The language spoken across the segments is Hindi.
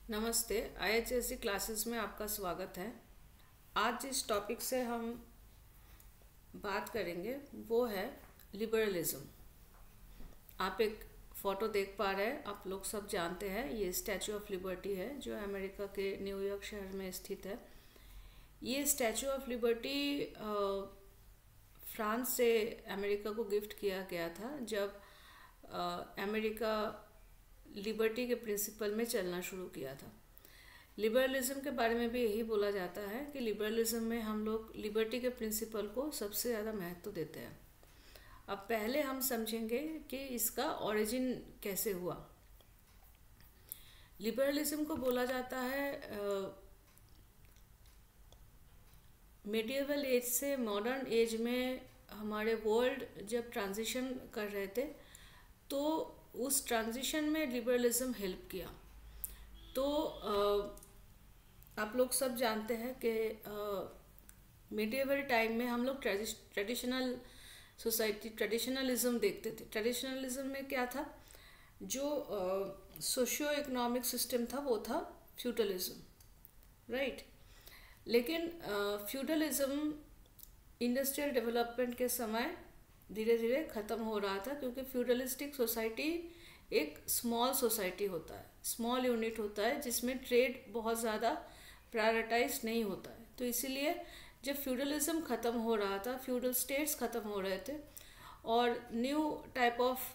नमस्ते। IHSC क्लासेस में आपका स्वागत है। आज जिस टॉपिक से हम बात करेंगे वो है लिबरलिज्म। आप एक फ़ोटो देख पा रहे हैं, आप लोग सब जानते हैं ये स्टैचू ऑफ लिबर्टी है जो अमेरिका के न्यूयॉर्क शहर में स्थित है। ये स्टैचू ऑफ लिबर्टी फ्रांस से अमेरिका को गिफ्ट किया गया था जब अमेरिका लिबर्टी के प्रिंसिपल में चलना शुरू किया था। लिबरलिज्म के बारे में भी यही बोला जाता है कि लिबरलिज्म में हम लोग लिबर्टी के प्रिंसिपल को सबसे ज़्यादा महत्व देते हैं। अब पहले हम समझेंगे कि इसका ओरिजिन कैसे हुआ। लिबरलिज्म को बोला जाता है मिडिएवल एज से मॉडर्न एज में हमारे वर्ल्ड जब ट्रांजिशन कर रहे थे तो उस ट्रांजिशन में लिबरलिज्म हेल्प किया। तो आप लोग सब जानते हैं कि मिडिएवल टाइम में हम लोग ट्रेडिशनल सोसाइटी ट्रेडिशनलिज्म देखते थे। ट्रेडिशनलिज्म में क्या था, जो सोशियो इकोनॉमिक सिस्टम था वो था फ्यूडलिज्म, राइट। लेकिन फ्यूडलिज्म इंडस्ट्रियल डेवलपमेंट के समय धीरे धीरे ख़त्म हो रहा था, क्योंकि फ्यूडलिस्टिक सोसाइटी एक स्मॉल सोसाइटी होता है, स्मॉल यूनिट होता है जिसमें ट्रेड बहुत ज़्यादा प्रायोरिटाइज नहीं होता है। तो इसीलिए जब फ्यूडलिज्म ख़त्म हो रहा था, फ्यूडल स्टेट्स ख़त्म हो रहे थे और न्यू टाइप ऑफ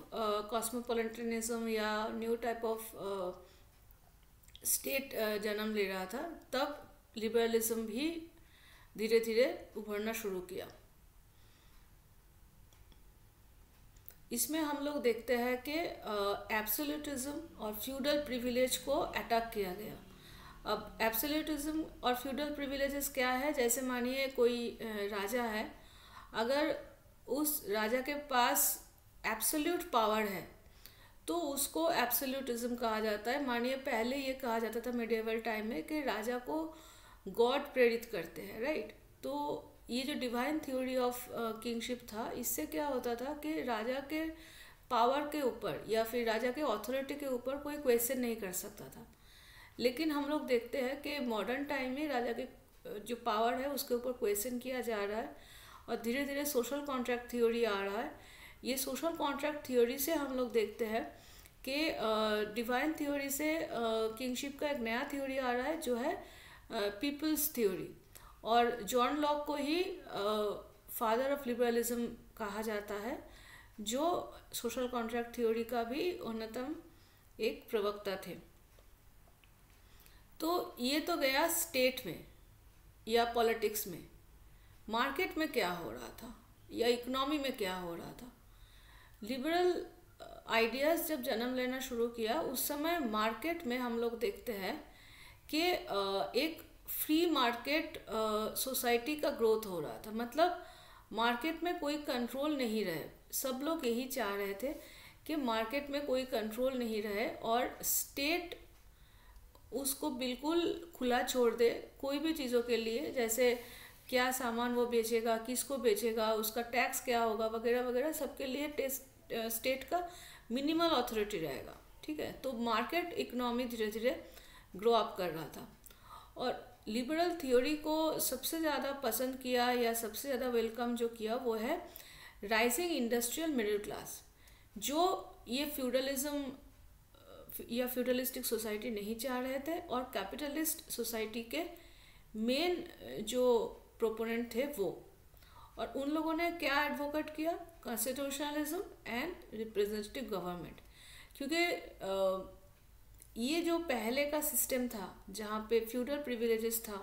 कॉस्मोपॉलिटनिज्म या न्यू टाइप ऑफ स्टेट जन्म ले रहा था, तब लिबरलिज्म भी धीरे धीरे उभरना शुरू किया। इसमें हम लोग देखते हैं कि एब्सोल्यूटिज्म और फ्यूडल प्रिविलेज को अटैक किया गया। अब एब्सोल्यूटिज्म और फ्यूडल प्रिविलेजेस क्या है, जैसे मानिए कोई राजा है, अगर उस राजा के पास एब्सोल्यूट पावर है तो उसको एब्सोल्यूटिज्म कहा जाता है। मानिए पहले ये कहा जाता था मिडिएवल टाइम में कि राजा को गॉड प्रेरित करते हैं, राइट। तो ये जो डिवाइन थ्योरी ऑफ किंगशिप था, इससे क्या होता था कि राजा के पावर के ऊपर या फिर राजा के अथॉरिटी के ऊपर कोई क्वेश्चन नहीं कर सकता था। लेकिन हम लोग देखते हैं कि मॉडर्न टाइम में राजा के जो पावर है उसके ऊपर क्वेश्चन किया जा रहा है और धीरे धीरे सोशल कॉन्ट्रैक्ट थ्योरी आ रहा है। ये सोशल कॉन्ट्रैक्ट थ्योरी से हम लोग देखते हैं कि डिवाइन थ्योरी से किंगशिप का एक नया थ्योरी आ रहा है जो है पीपल्स थ्योरी। और जॉन लॉक को ही फादर ऑफ लिबरलिज्म कहा जाता है, जो सोशल कॉन्ट्रैक्ट थ्योरी का भी अन्यतम एक प्रवक्ता थे। तो ये तो गया स्टेट में या पॉलिटिक्स में। मार्केट में क्या हो रहा था या इकोनॉमी में क्या हो रहा था। लिबरल आइडियाज़ जब जन्म लेना शुरू किया उस समय मार्केट में हम लोग देखते हैं कि एक फ्री मार्केट सोसाइटी का ग्रोथ हो रहा था। मतलब मार्केट में कोई कंट्रोल नहीं रहे। सब लोग यही चाह रहे थे कि मार्केट में कोई कंट्रोल नहीं रहे और स्टेट उसको बिल्कुल खुला छोड़ दे कोई भी चीज़ों के लिए, जैसे क्या सामान वो बेचेगा, किसको बेचेगा, उसका टैक्स क्या होगा वगैरह वगैरह, सबके लिए स्टेट का मिनिमल अथॉरिटी रहेगा, ठीक है। तो मार्केट इकोनॉमी धीरे धीरे ग्रो अप कर रहा था और लिबरल थ्योरी को सबसे ज़्यादा पसंद किया या सबसे ज़्यादा वेलकम जो किया वो है राइजिंग इंडस्ट्रियल मिडिल क्लास, जो ये फ्यूडलिज्म या फ्यूडलिस्टिक सोसाइटी नहीं चाह रहे थे और कैपिटलिस्ट सोसाइटी के मेन जो प्रोपोनेंट थे वो। और उन लोगों ने क्या एडवोकेट किया, कॉन्स्टिट्यूशनलिज्म एंड रिप्रेजेंटेटिव गवर्नमेंट। क्योंकि ये जो पहले का सिस्टम था जहाँ पे फ्यूडल प्रिविलेजेस था,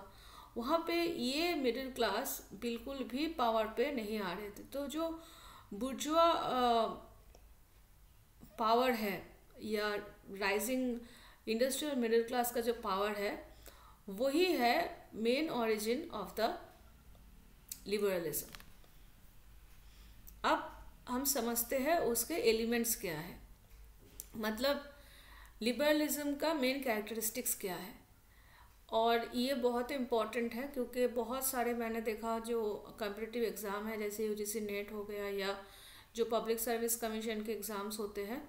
वहाँ पे ये मिडिल क्लास बिल्कुल भी पावर पे नहीं आ रहे थे। तो जो बुर्जुआ पावर है या राइजिंग इंडस्ट्रियल मिडिल क्लास का जो पावर है, वही है main origin of the liberalism. अब हम समझते हैं उसके एलिमेंट्स क्या है, मतलब लिबरलिज्म का मेन कैरेक्टरिस्टिक्स क्या है। और ये बहुत इम्पॉर्टेंट है क्योंकि बहुत सारे मैंने देखा जो कॉम्पिटिटिव एग्ज़ाम है, जैसे यूजीसी नेट हो गया या जो पब्लिक सर्विस कमीशन के एग्ज़ाम्स होते हैं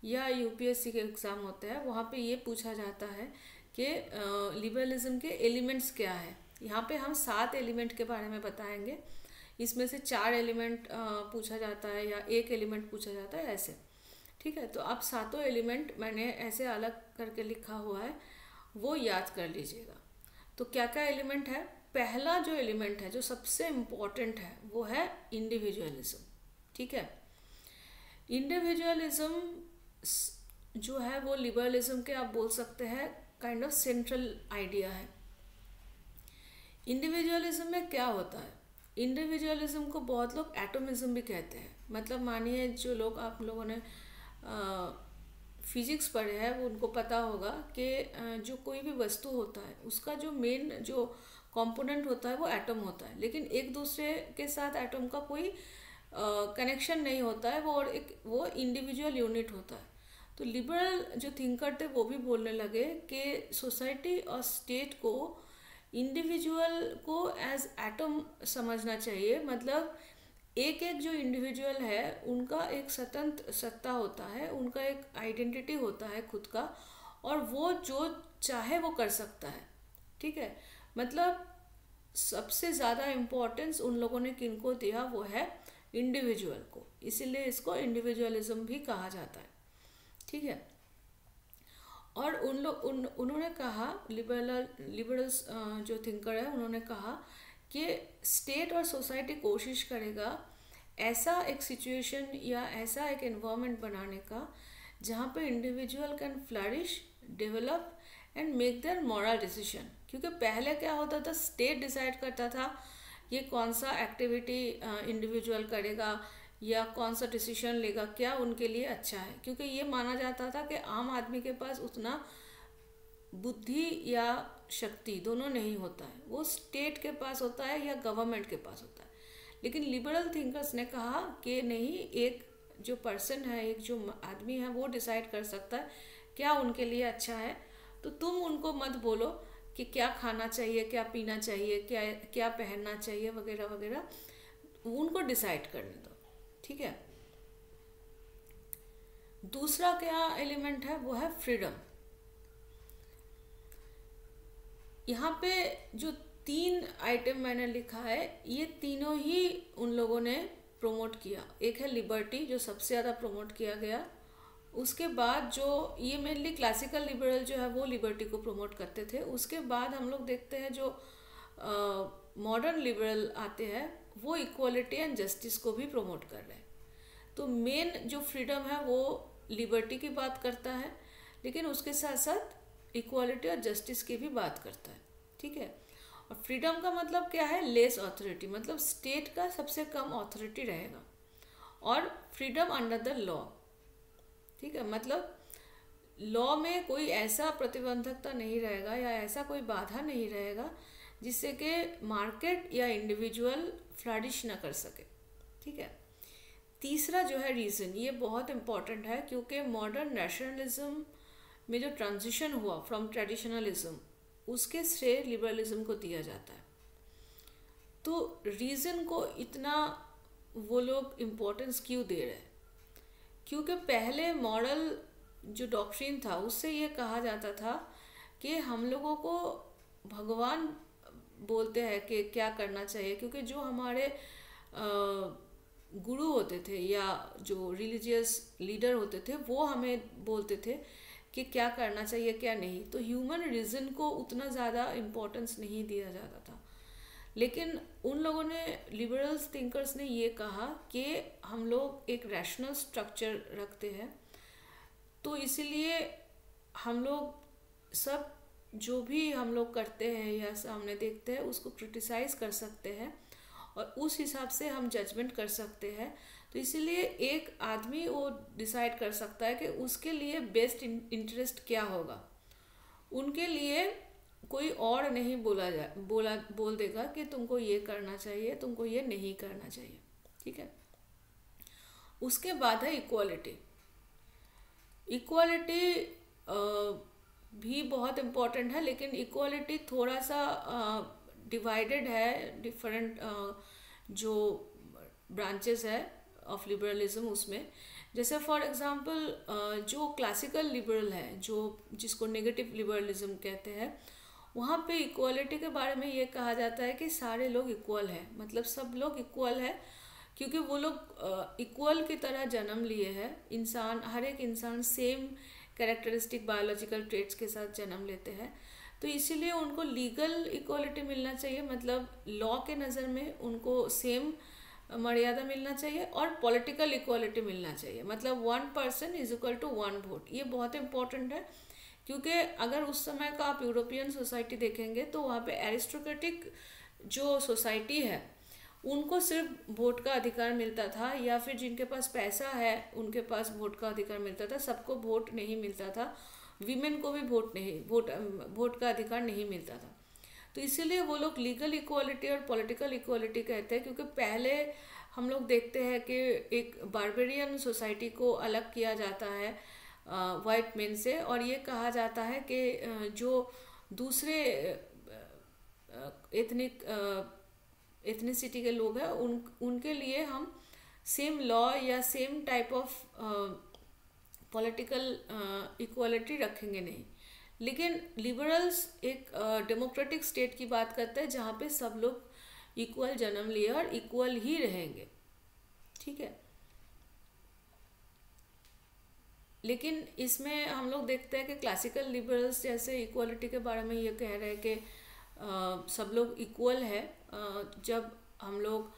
या यूपीएससी के एग्ज़ाम होते हैं, वहाँ पे ये पूछा जाता है कि लिबरलिज्म के एलिमेंट्स क्या है। यहाँ पे हम 7 एलिमेंट के बारे में बताएंगे। इसमें से 4 एलिमेंट पूछा जाता है या एक एलिमेंट पूछा जाता है, ऐसे। ठीक है, तो आप सातों एलिमेंट मैंने ऐसे अलग करके लिखा हुआ है, वो याद कर लीजिएगा। तो क्या क्या एलिमेंट है? पहला जो एलिमेंट है, जो सबसे इम्पोर्टेंट है, वो है इंडिविजुअलिज्म। ठीक है, इंडिविजुअलिज्म जो है वो लिबरलिज्म के आप बोल सकते हैं काइंड ऑफ सेंट्रल आइडिया है। इंडिविजुअलिज्म में क्या होता है? इंडिविजुअलिज्म को बहुत लोग एटोमिज्म भी कहते हैं। मतलब मानिए जो लोग, आप लोगों ने फिजिक्स पढ़े हैं, वो उनको पता होगा कि जो कोई भी वस्तु होता है उसका जो मेन जो कंपोनेंट होता है वो एटम होता है, लेकिन एक दूसरे के साथ एटम का कोई कनेक्शन नहीं होता है, वो इंडिविजुअल यूनिट होता है। तो लिबरल जो थिंकर थे वो भी बोलने लगे कि सोसाइटी और स्टेट को इंडिविजुअल को एज एटम समझना चाहिए। मतलब एक एक जो इंडिविजुअल है उनका एक स्वतंत्र सत्ता होता है, उनका एक आइडेंटिटी होता है खुद का, और वो जो चाहे वो कर सकता है। ठीक है, मतलब सबसे ज़्यादा इम्पोर्टेंस उन लोगों ने किनको दिया, वो है इंडिविजुअल को, इसीलिए इसको इंडिविजुअलिज्म भी कहा जाता है। ठीक है, और उन्होंने कहा, लिबरल्स जो थिंकर है उन्होंने कहा कि स्टेट और सोसाइटी कोशिश करेगा ऐसा एक सिचुएशन या ऐसा एक एनवायरनमेंट बनाने का जहाँ पे individual can flourish, develop and make their moral decision. क्योंकि पहले क्या होता था, स्टेट डिसाइड करता था ये कौन सा एक्टिविटी इंडिविजुअल करेगा या कौन सा डिसीजन लेगा, क्या उनके लिए अच्छा है। क्योंकि ये माना जाता था कि आम आदमी के पास उतना बुद्धि या शक्ति दोनों नहीं होता है, वो स्टेट के पास होता है या गवर्नमेंट के पास होता है। लेकिन लिबरल थिंकर्स ने कहा कि नहीं, एक जो पर्सन है, एक जो आदमी है, वो डिसाइड कर सकता है क्या उनके लिए अच्छा है। तो तुम उनको मत बोलो कि क्या खाना चाहिए, क्या पीना चाहिए, क्या पहनना चाहिए वगैरह वगैरह, उनको डिसाइड करने दो। ठीक है, दूसरा क्या एलिमेंट है, वो है फ्रीडम। यहाँ पे जो 3 आइटम मैंने लिखा है, ये तीनों ही उन लोगों ने प्रमोट किया। एक है लिबर्टी, जो सबसे ज़्यादा प्रमोट किया गया। उसके बाद जो ये मेनली क्लासिकल लिबरल जो है वो लिबर्टी को प्रमोट करते थे। उसके बाद हम लोग देखते हैं जो मॉडर्न लिबरल आते हैं, वो इक्वालिटी एंड जस्टिस को भी प्रमोट कर रहे हैं। तो मेन जो फ्रीडम है वो लिबर्टी की बात करता है, लेकिन उसके साथ साथ इक्वालिटी और जस्टिस की भी बात करता है। ठीक है, और फ्रीडम का मतलब क्या है, लेस अथॉरिटी, मतलब स्टेट का सबसे कम अथॉरिटी रहेगा, और फ्रीडम अंडर द लॉ। ठीक है, मतलब लॉ में कोई ऐसा प्रतिबंधकता नहीं रहेगा या ऐसा कोई बाधा नहीं रहेगा जिससे कि मार्केट या इंडिविजुअल फ्लरिश ना कर सके। ठीक है, तीसरा जो है रीज़न, ये बहुत इम्पॉर्टेंट है, क्योंकि मॉडर्न नेशनलिज्म में जो ट्रांजिशन हुआ फ्रॉम ट्रेडिशनलिज्म, उसके श्रेय लिबरलिज्म को दिया जाता है। तो रीज़न को इतना वो लोग इम्पोर्टेंस क्यों दे रहे हैं? क्योंकि पहले मॉरल जो डॉक्ट्रिन था उससे ये कहा जाता था कि हम लोगों को भगवान बोलते हैं कि क्या करना चाहिए, क्योंकि जो हमारे गुरु होते थे या जो रिलीजियस लीडर होते थे वो हमें बोलते थे कि क्या करना चाहिए क्या नहीं। तो ह्यूमन रीज़न को उतना ज़्यादा इम्पोर्टेंस नहीं दिया जाता था। लेकिन उन लोगों ने, लिबरल्स थिंकर्स ने ये कहा कि हम लोग एक रैशनल स्ट्रक्चर रखते हैं, तो इसीलिए हम लोग सब जो भी हम लोग करते हैं या सामने देखते हैं उसको क्रिटिसाइज़ कर सकते हैं और उस हिसाब से हम जजमेंट कर सकते हैं। तो इसीलिए एक आदमी वो डिसाइड कर सकता है कि उसके लिए बेस्ट इंटरेस्ट क्या होगा। उनके लिए कोई और नहीं बोल देगा कि तुमको ये करना चाहिए, तुमको ये नहीं करना चाहिए। ठीक है, उसके बाद है इक्वालिटी। इक्वालिटी भी बहुत इम्पोर्टेंट है, लेकिन इक्वालिटी थोड़ा सा डिवाइडेड है, डिफरेंट जो ब्रांचेस है ऑफ लिबरलिज्म उसमें। जैसे फॉर एग्जांपल जो क्लासिकल लिबरल है, जो जिसको नेगेटिव लिबरलिज्म कहते हैं, वहाँ पे इक्वालिटी के बारे में ये कहा जाता है कि सारे लोग इक्वल हैं, मतलब सब लोग इक्वल है, क्योंकि वो लोग इक्वल की तरह जन्म लिए हैं। इंसान, हर एक इंसान सेम कैरेक्टरिस्टिक बायोलॉजिकल ट्रेट्स के साथ जन्म लेते हैं, तो इसीलिए उनको लीगल इक्वालिटी मिलना चाहिए, मतलब लॉ के नज़र में उनको सेम मर्यादा मिलना चाहिए, और पॉलिटिकल इक्वालिटी मिलना चाहिए, मतलब 1 person is equal to 1 vote. ये बहुत इंपॉर्टेंट है, क्योंकि अगर उस समय का आप यूरोपियन सोसाइटी देखेंगे तो वहाँ पे एरिस्टोक्रेटिक जो सोसाइटी है उनको सिर्फ वोट का अधिकार मिलता था, या फिर जिनके पास पैसा है उनके पास वोट का अधिकार मिलता था, सबको वोट नहीं मिलता था, वीमेन को भी वोट का अधिकार नहीं मिलता था। तो इसीलिए वो लोग लीगल इक्वालिटी और पॉलिटिकल इक्वालिटी कहते हैं, क्योंकि पहले हम लोग देखते हैं कि एक बारबेरियन सोसाइटी को अलग किया जाता है वाइट मेन से, और ये कहा जाता है कि जो दूसरे एथनिसिटी के लोग हैं उनके लिए हम सेम लॉ या same type of political equality रखेंगे नहीं। लेकिन लिबरल्स एक डेमोक्रेटिक स्टेट की बात करते हैं जहाँ पे सब लोग इक्वल जन्म लिए और इक्वल ही रहेंगे, ठीक है। लेकिन इसमें हम लोग देखते हैं कि क्लासिकल लिबरल्स जैसे इक्वालिटी के बारे में ये कह रहे हैं कि सब लोग इक्वल है। जब हम लोग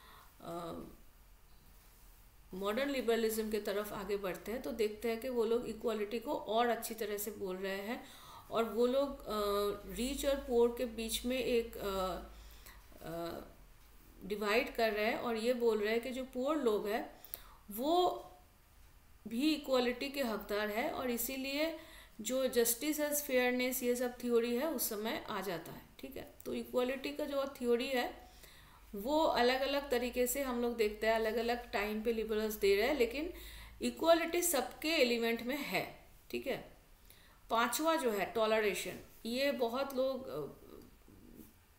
मॉडर्न लिबरलिज्म की तरफ आगे बढ़ते हैं तो देखते हैं कि वो लोग इक्वालिटी को और अच्छी तरह से बोल रहे हैं, और वो लोग रिच और पुअर के बीच में एक डिवाइड कर रहे हैं, और ये बोल रहे हैं कि जो पुअर लोग हैं वो भी इक्वालिटी के हकदार है, और इसीलिए जो जस्टिस एज फेयरनेस ये सब थ्योरी है उस समय आ जाता है, ठीक है। तो इक्वालिटी का जो थ्योरी है वो अलग अलग तरीके से हम लोग देखते हैं, अलग अलग टाइम पे लिबरल्स दे रहे हैं, लेकिन इक्वालिटी सबके एलिमेंट में है, ठीक है। पांचवा जो है टॉलरेशन, ये बहुत लोग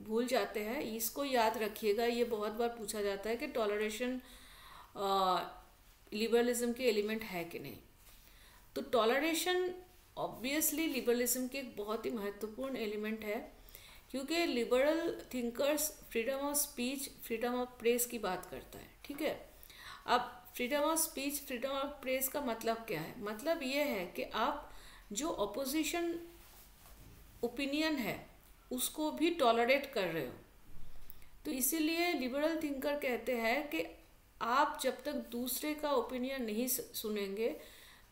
भूल जाते हैं, इसको याद रखिएगा, ये बहुत बार पूछा जाता है कि टॉलरेशन लिबरलिज्म के एलिमेंट है कि नहीं। तो टॉलरेशन ऑब्वियसली लिबरलिज्म के एक बहुत ही महत्वपूर्ण एलिमेंट है, क्योंकि liberal thinkers freedom of speech, freedom of press की बात करता है, ठीक है। अब freedom of speech, freedom of press का मतलब क्या है? मतलब ये है कि आप जो अपोजिशन ओपिनियन है उसको भी टॉलरेट कर रहे हो। तो इसीलिए लिबरल थिंकर कहते हैं कि आप जब तक दूसरे का ओपिनियन नहीं सुनेंगे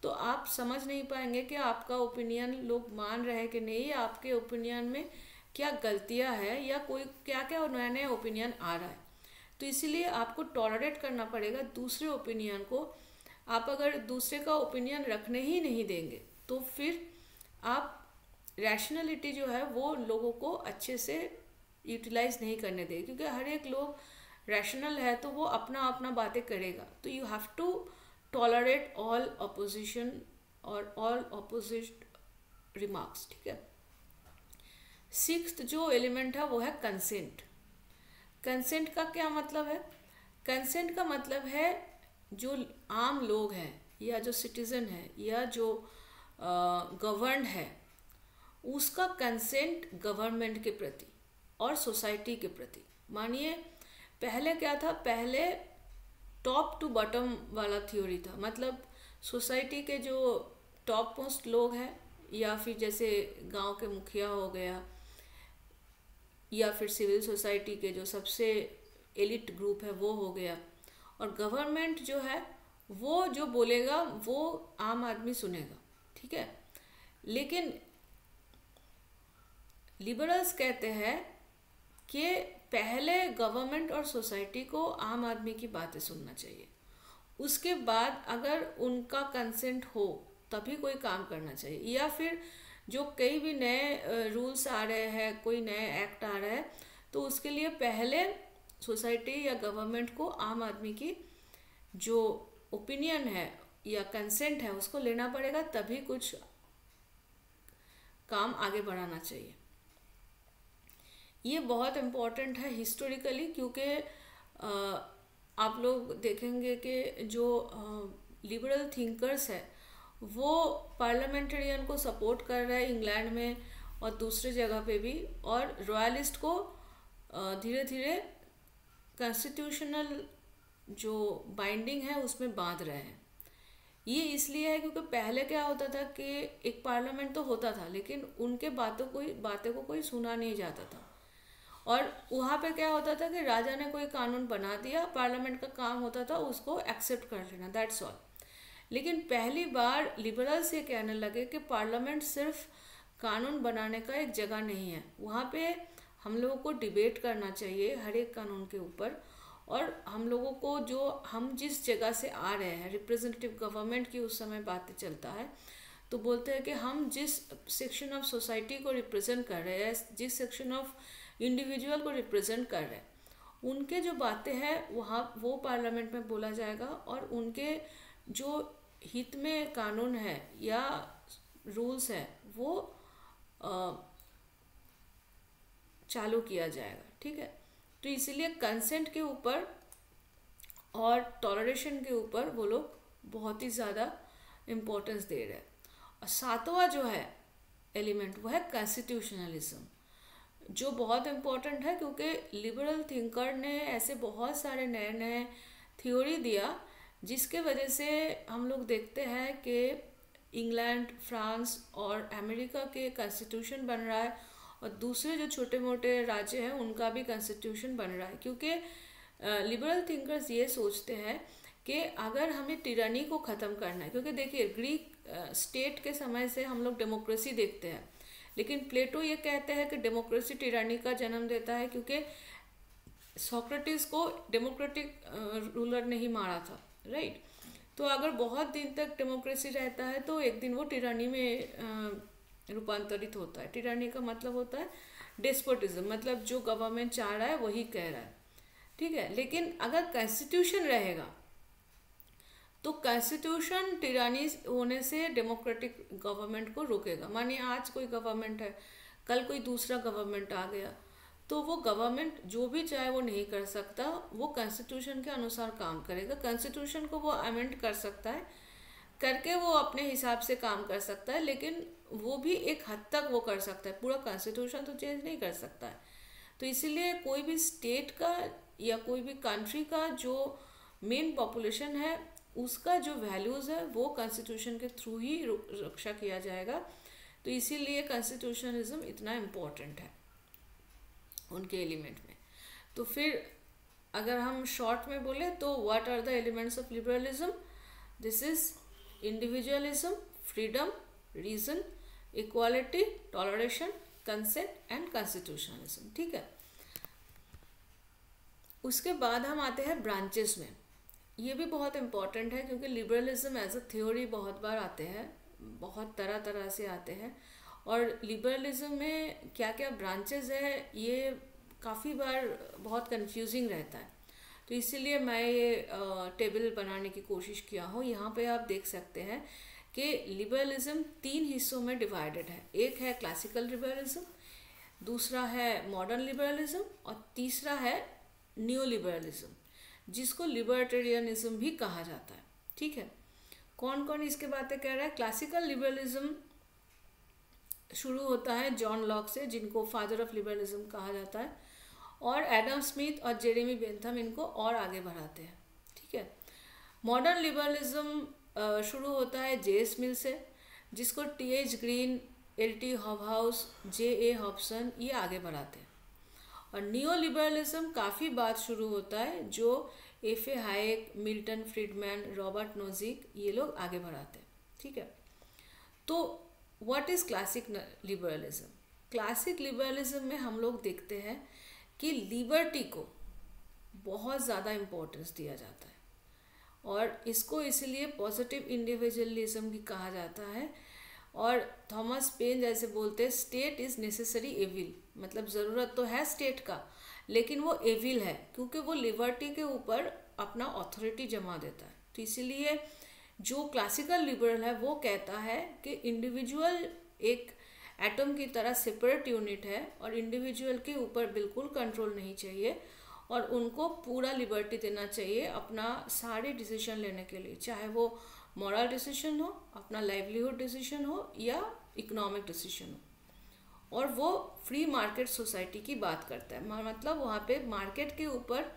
तो आप समझ नहीं पाएंगे कि आपका ओपिनियन लोग मान रहे हैं कि नहीं, आपके ओपिनियन में क्या गलतियां हैं, या कोई क्या क्या नया नया ओपिनियन आ रहा है। तो इसीलिए आपको टॉलरेट करना पड़ेगा दूसरे ओपिनियन को। आप अगर दूसरे का ओपिनियन रखने ही नहीं देंगे तो फिर आप रैशनलिटी जो है वो लोगों को अच्छे से यूटिलाइज नहीं करने देंगे, क्योंकि हर एक लोग रैशनल है तो वो अपना अपना बातें करेगा। तो you have to tolerate all opposition और ऑल अपोजिट रिमार्क्स, ठीक है। सिक्स्थ जो एलिमेंट है वो है कंसेंट। कंसेंट का क्या मतलब है? कंसेंट का मतलब है जो आम लोग हैं या जो सिटीजन है या जो गवर्नड है उसका कंसेंट गवर्नमेंट के प्रति और सोसाइटी के प्रति। मानिए पहले क्या था, पहले टॉप टू बॉटम वाला थ्योरी था, मतलब सोसाइटी के जो टॉप मोस्ट लोग हैं या फिर जैसे गांव के मुखिया हो गया या फिर सिविल सोसाइटी के जो सबसे एलिट ग्रुप है वो हो गया, और गवर्नमेंट जो है वो जो बोलेगा वो आम आदमी सुनेगा, ठीक है। लेकिन लिबरल्स कहते हैं कि पहले गवर्नमेंट और सोसाइटी को आम आदमी की बातें सुनना चाहिए, उसके बाद अगर उनका कंसेंट हो तभी कोई काम करना चाहिए, या फिर जो कई भी नए रूल्स आ रहे हैं, कोई नए एक्ट आ रहे हैं, तो उसके लिए पहले सोसाइटी या गवर्नमेंट को आम आदमी की जो ओपिनियन है या कंसेंट है उसको लेना पड़ेगा, तभी कुछ काम आगे बढ़ाना चाहिए। ये बहुत इम्पोर्टेंट है हिस्टोरिकली, क्योंकि आप लोग देखेंगे कि जो लिबरल थिंकर्स है वो पार्लियामेंटेरियन को सपोर्ट कर रहा है इंग्लैंड में और दूसरे जगह पे भी, और रॉयलिस्ट को धीरे धीरे कॉन्स्टिट्यूशनल जो बाइंडिंग है उसमें बांध रहे हैं। ये इसलिए है क्योंकि पहले क्या होता था कि एक पार्लियामेंट तो होता था लेकिन उनके बातों को कोई सुना नहीं जाता था, और वहाँ पे क्या होता था कि राजा ने कोई कानून बना दिया, पार्लियामेंट का काम होता था उसको एक्सेप्ट कर लेना, दैट्स ऑल। लेकिन पहली बार लिबरल्स ये कहने लगे कि पार्लियामेंट सिर्फ कानून बनाने का एक जगह नहीं है, वहाँ पे हम लोगों को डिबेट करना चाहिए हर एक कानून के ऊपर, और हम लोगों को जो हम जिस जगह से आ रहे हैं, रिप्रेजेंटेटिव गवर्नमेंट की उस समय बातें चलता है, तो बोलते हैं कि हम जिस सेक्शन ऑफ सोसाइटी को रिप्रेजेंट कर रहे हैं, जिस सेक्शन ऑफ इंडिविजुअल को रिप्रेजेंट कर रहे हैं, उनके जो बातें हैं वहाँ वो पार्लियामेंट में बोला जाएगा, और उनके जो हित में कानून है या रूल्स है वो चालू किया जाएगा, ठीक है। तो इसीलिए कंसेंट के ऊपर और टॉलरेशन के ऊपर वो लोग बहुत ही ज़्यादा इम्पोर्टेंस दे रहे हैं। और सातवां जो है एलिमेंट वो है कॉन्स्टिट्यूशनलिज्म, जो बहुत इम्पोर्टेंट है क्योंकि लिबरल थिंकर ने ऐसे बहुत सारे नए नए थ्योरी दिया जिसके वजह से हम लोग देखते हैं कि इंग्लैंड, फ्रांस और अमेरिका के कॉन्स्टिट्यूशन बन रहा है, और दूसरे जो छोटे मोटे राज्य हैं उनका भी कॉन्स्टिट्यूशन बन रहा है, क्योंकि लिबरल थिंकर्स ये सोचते हैं कि अगर हमें टिरानी को ख़त्म करना है, क्योंकि देखिए ग्रीक स्टेट के समय से हम लोग डेमोक्रेसी देखते हैं, लेकिन प्लेटो ये कहते हैं कि डेमोक्रेसी टिरानी का जन्म देता है, क्योंकि सोक्रेटिस को डेमोक्रेटिक रूलर नहीं मारा था, राइट। तो अगर बहुत दिन तक डेमोक्रेसी रहता है तो एक दिन वो टिरानी में रूपांतरित होता है। टिरानी का मतलब होता है डेस्पोटिज्म, मतलब जो गवर्नमेंट चाह रहा है वही कह रहा है, ठीक है। लेकिन अगर कॉन्स्टिट्यूशन रहेगा तो कॉन्स्टिट्यूशन टिरानी होने से डेमोक्रेटिक गवर्नमेंट को रोकेगा। मानिए आज कोई गवर्नमेंट है, कल कोई दूसरा गवर्नमेंट आ गया, तो वो गवर्नमेंट जो भी चाहे वो नहीं कर सकता, वो कॉन्स्टिट्यूशन के अनुसार काम करेगा। कॉन्स्टिट्यूशन को वो अमेंड कर सकता है, करके वो अपने हिसाब से काम कर सकता है, लेकिन वो भी एक हद तक वो कर सकता है, पूरा कॉन्स्टिट्यूशन तो चेंज नहीं कर सकता है। तो इसीलिए कोई भी स्टेट का या कोई भी कंट्री का जो मेन पॉपुलेशन है उसका जो वैल्यूज़ है वो कॉन्स्टिट्यूशन के थ्रू ही रक्षा किया जाएगा। तो इसीलिए कॉन्स्टिट्यूशनलिज्म इतना इम्पोर्टेंट है उनके एलिमेंट में। तो फिर अगर हम शॉर्ट में बोले तो what are the elements of liberalism? This is individualism, freedom, reason, equality, toleration, consent and constitutionalism, ठीक है। उसके बाद हम आते हैं ब्रांचेस में। ये भी बहुत इम्पॉर्टेंट है क्योंकि लिबरलिज्म एज अ थ्योरी बहुत बार आते हैं, बहुत तरह तरह से आते हैं, और लिबरलिज्म में क्या क्या ब्रांचेस है ये काफ़ी बार बहुत कंफ्यूजिंग रहता है। तो इसीलिए मैं ये टेबल बनाने की कोशिश किया हूँ। यहाँ पे आप देख सकते हैं कि लिबरलिज्म 3 हिस्सों में डिवाइडेड है। एक है क्लासिकल लिबरलिज्म, दूसरा है मॉडर्न लिबरलिज्म, और तीसरा है न्यू लिबरलिज्म, जिसको लिबर्टेरियनिज्म भी कहा जाता है, ठीक है। कौन कौन इसके बातें कह रहा है? क्लासिकल लिबरलिज्म शुरू होता है जॉन लॉक से, जिनको फादर ऑफ लिबरलिज्म कहा जाता है, और एडम स्मिथ और जेरेमी बेंथम इनको और आगे बढ़ाते हैं, ठीक है। मॉडर्न लिबरलिज्म शुरू होता है जेएस मिल से, जिसको TH Green, LT Hobhouse, JA Hobson ये आगे बढ़ाते हैं। और नियो लिबरलिज्म काफ़ी बाद शुरू होता है, जो F A Hayek, Milton Friedman, Robert Nozick ये लोग आगे बढ़ाते हैं, ठीक है। तो what is classic liberalism? Classic liberalism में हम लोग देखते हैं कि लिबर्टी को बहुत ज़्यादा इम्पोर्टेंस दिया जाता है, और इसको इसलिए पॉजिटिव इंडिविजुअलिज्म भी कहा जाता है। और थॉमस पेन जैसे बोलते हैं स्टेट इज़ नेसेसरी एविल, मतलब ज़रूरत तो है स्टेट का, लेकिन वो एविल है क्योंकि वो लिबर्टी के ऊपर अपना अथॉरिटी जमा देता है। तो इसीलिए जो क्लासिकल लिबरल है वो कहता है कि इंडिविजुअल एक एटम की तरह सेपरेट यूनिट है और इंडिविजुअल के ऊपर बिल्कुल कंट्रोल नहीं चाहिए, और उनको पूरा लिबर्टी देना चाहिए अपना सारे डिसीजन लेने के लिए, चाहे वो मॉरल डिसीजन हो, अपना लाइवलीहुड डिसीजन हो या इकोनॉमिक डिसीजन हो। और वो फ्री मार्केट सोसाइटी की बात करता है, मतलब वहाँ पे मार्केट के ऊपर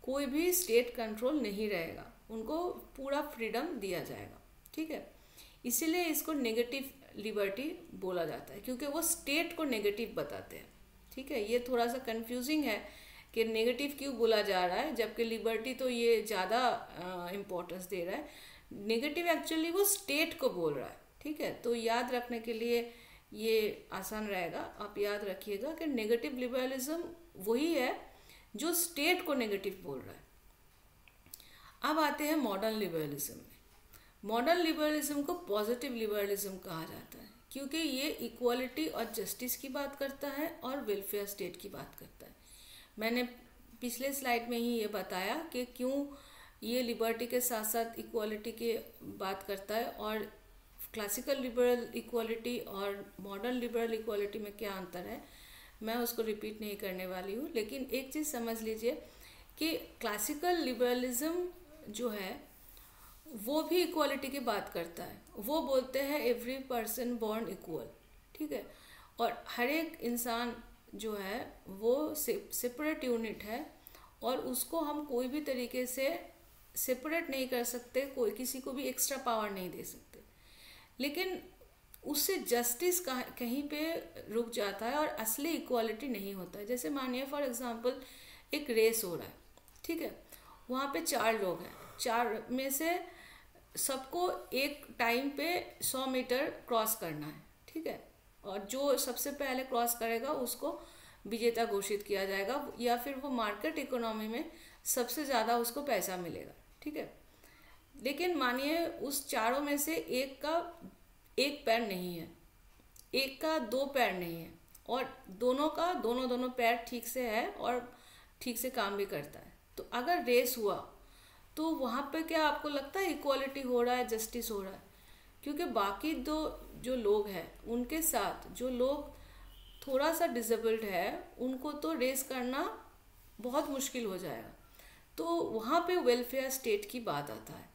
कोई भी स्टेट कंट्रोल नहीं रहेगा, उनको पूरा फ्रीडम दिया जाएगा, ठीक है। इसीलिए इसको नेगेटिव लिबर्टी बोला जाता है, क्योंकि वो स्टेट को नेगेटिव बताते हैं, ठीक है। ये थोड़ा सा कंफ्यूजिंग है कि नेगेटिव क्यों बोला जा रहा है, जबकि लिबर्टी तो ये ज़्यादा इम्पोर्टेंस दे रहा है। नेगेटिव एक्चुअली वो स्टेट को बोल रहा है, ठीक है। तो याद रखने के लिए ये आसान रहेगा, आप याद रखिएगा कि नेगेटिव लिबरलिज्म वही है जो स्टेट को नेगेटिव बोल रहा है। अब आते हैं मॉडर्न लिबरलिज्म में। मॉडर्न लिबरलिज्म को पॉजिटिव लिबरलिज्म कहा जाता है, क्योंकि ये इक्वालिटी और जस्टिस की बात करता है और वेलफेयर स्टेट की बात करता है। मैंने पिछले स्लाइड में ही ये बताया कि क्यों ये लिबर्टी के साथ साथ इक्वालिटी की बात करता है, और क्लासिकल लिबरल इक्वालिटी और मॉडर्न लिबरल इक्वालिटी में क्या अंतर है, मैं उसको रिपीट नहीं करने वाली हूँ। लेकिन एक चीज़ समझ लीजिए कि क्लासिकल लिबरलिज्म जो है वो भी इक्वालिटी की बात करता है। वो बोलते हैं एवरी पर्सन बॉर्न इक्वल, ठीक है, और हर एक इंसान जो है वो सेपरेट यूनिट है और उसको हम कोई भी तरीके से सेपरेट नहीं कर सकते, कोई किसी को भी एक्स्ट्रा पावर नहीं दे सकते। लेकिन उससे जस्टिस कहीं पे रुक जाता है और असली इक्वालिटी नहीं होता है। जैसे मानिए फॉर एग्जांपल एक रेस हो रहा है, ठीक है, वहाँ पे 4 लोग हैं, 4 में से सबको एक टाइम पे 100 मीटर क्रॉस करना है, ठीक है, और जो सबसे पहले क्रॉस करेगा उसको विजेता घोषित किया जाएगा, या फिर वो मार्केट इकोनॉमी में सबसे ज़्यादा उसको पैसा मिलेगा, ठीक है। लेकिन मानिए उस चारों में से एक का एक पैर नहीं है, एक का 2 पैर नहीं है, और दोनों का दोनों पैर ठीक से है और ठीक से काम भी करता है। तो अगर रेस हुआ तो वहाँ पे क्या आपको लगता है इक्वालिटी हो रहा है, जस्टिस हो रहा है? क्योंकि बाकी दो जो लोग हैं उनके साथ जो लोग थोड़ा सा डिसेबल्ड है उनको तो रेस करना बहुत मुश्किल हो जाएगा। तो वहाँ पे वेलफेयर स्टेट की बात आता है।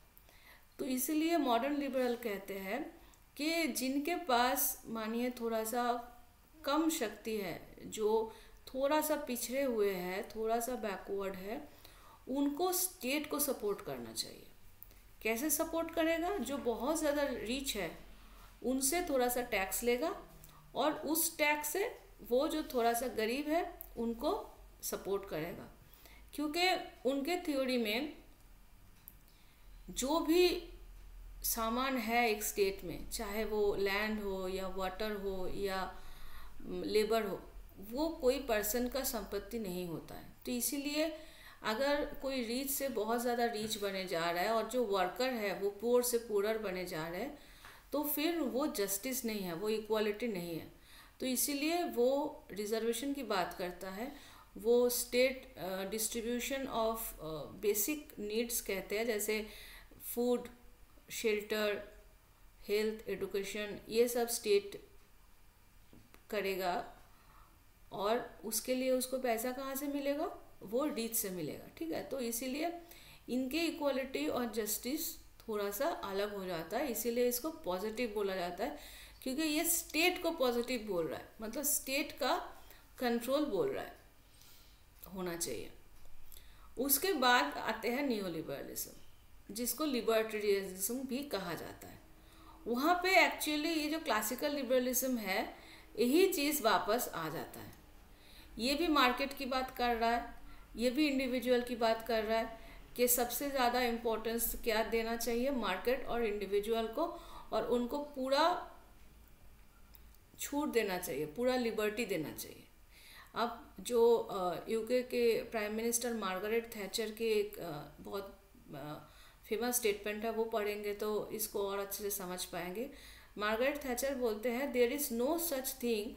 तो इसीलिए मॉडर्न लिबरल कहते हैं कि जिनके पास मानिए थोड़ा सा कम शक्ति है, जो थोड़ा सा पिछड़े हुए हैं, थोड़ा सा बैकवर्ड है, उनको स्टेट को सपोर्ट करना चाहिए। कैसे सपोर्ट करेगा? जो बहुत ज़्यादा रिच है उनसे थोड़ा सा टैक्स लेगा और उस टैक्स से वो जो थोड़ा सा गरीब है उनको सपोर्ट करेगा। क्योंकि उनके थ्योरी में जो भी सामान है एक स्टेट में, चाहे वो लैंड हो या वाटर हो या लेबर हो, वो कोई पर्सन का संपत्ति नहीं होता है। तो इसीलिए अगर कोई रीच से बहुत ज़्यादा रीच बने जा रहा है और जो वर्कर है वो पुअर से पुअर बने जा रहे हैं, तो फिर वो जस्टिस नहीं है, वो इक्वालिटी नहीं है। तो इसीलिए वो रिजर्वेशन की बात करता है, वो state distribution of basic needs कहते हैं, जैसे फूड, शेल्टर, हेल्थ, एजुकेशन, ये सब स्टेट करेगा। और उसके लिए उसको पैसा कहाँ से मिलेगा? वो रीच से मिलेगा, ठीक है। तो इसीलिए इनके इक्वालिटी और जस्टिस थोड़ा सा अलग हो जाता है, इसीलिए इसको पॉजिटिव बोला जाता है, क्योंकि ये स्टेट को पॉजिटिव बोल रहा है, मतलब स्टेट का कंट्रोल बोल रहा है होना चाहिए। उसके बाद आते हैं नियोलिबरलिज्म, जिसको लिबर्टेरियनिज्म भी कहा जाता है। वहाँ पे एक्चुअली ये जो क्लासिकल लिबरलिज्म है यही चीज़ वापस आ जाता है। ये भी मार्केट की बात कर रहा है, ये भी इंडिविजुअल की बात कर रहा है कि सबसे ज़्यादा इम्पोर्टेंस क्या देना चाहिए, मार्केट और इंडिविजुअल को, और उनको पूरा छूट देना चाहिए, पूरा लिबर्टी देना चाहिए। अब जो यूके के प्राइम मिनिस्टर मार्गरेट थैचर के एक बहुत फेमस स्टेटमेंट है, वो पढ़ेंगे तो इसको और अच्छे से समझ पाएंगे। मार्गरेट थैचर बोलते हैं, there is no such thing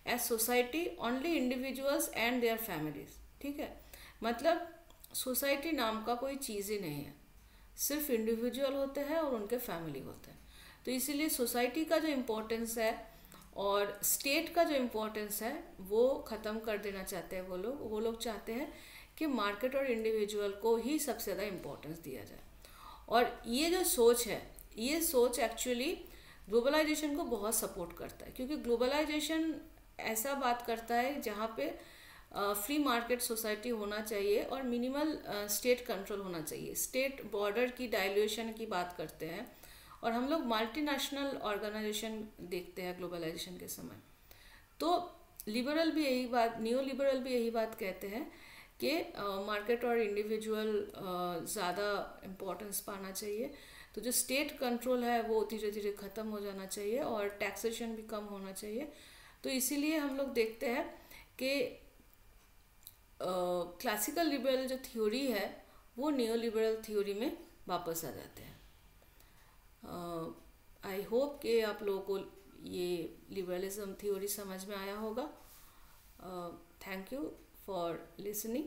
as society, only individuals and their families, ठीक है। मतलब सोसाइटी नाम का कोई चीज़ ही नहीं है, सिर्फ इंडिविजुअल होते हैं और उनके फैमिली होते हैं। तो इसीलिए सोसाइटी का जो इम्पोर्टेंस है और स्टेट का जो इम्पोर्टेंस है वो ख़त्म कर देना चाहते हैं वो लोग चाहते हैं कि मार्केट और इंडिविजुअल को ही सबसे ज़्यादा इम्पोर्टेंस दिया जाए। और ये जो सोच है, ये सोच एक्चुअली ग्लोबलाइजेशन को बहुत सपोर्ट करता है, क्योंकि ग्लोबलाइजेशन ऐसा बात करता है जहाँ पे फ्री मार्केट सोसाइटी होना चाहिए और मिनिमल स्टेट कंट्रोल होना चाहिए। स्टेट बॉर्डर की डाइल्यूशन की बात करते हैं, और हम लोग मल्टीनेशनल ऑर्गेनाइजेशन देखते हैं ग्लोबलाइजेशन के समय। तो लिबरल भी यही बात, न्यू लिबरल भी यही बात कहते हैं कि मार्केट और इंडिविजुअल ज़्यादा इम्पोर्टेंस पाना चाहिए। तो जो स्टेट कंट्रोल है वो धीरे धीरे ख़त्म हो जाना चाहिए और टैक्सेशन भी कम होना चाहिए। तो इसीलिए हम लोग देखते हैं कि क्लासिकल लिबरल जो थ्योरी है वो नियो लिबरल थ्योरी में वापस आ जाते हैं। आई होप कि आप लोगों को ये लिबरलिज्म थ्योरी समझ में आया होगा। Thank you for listening.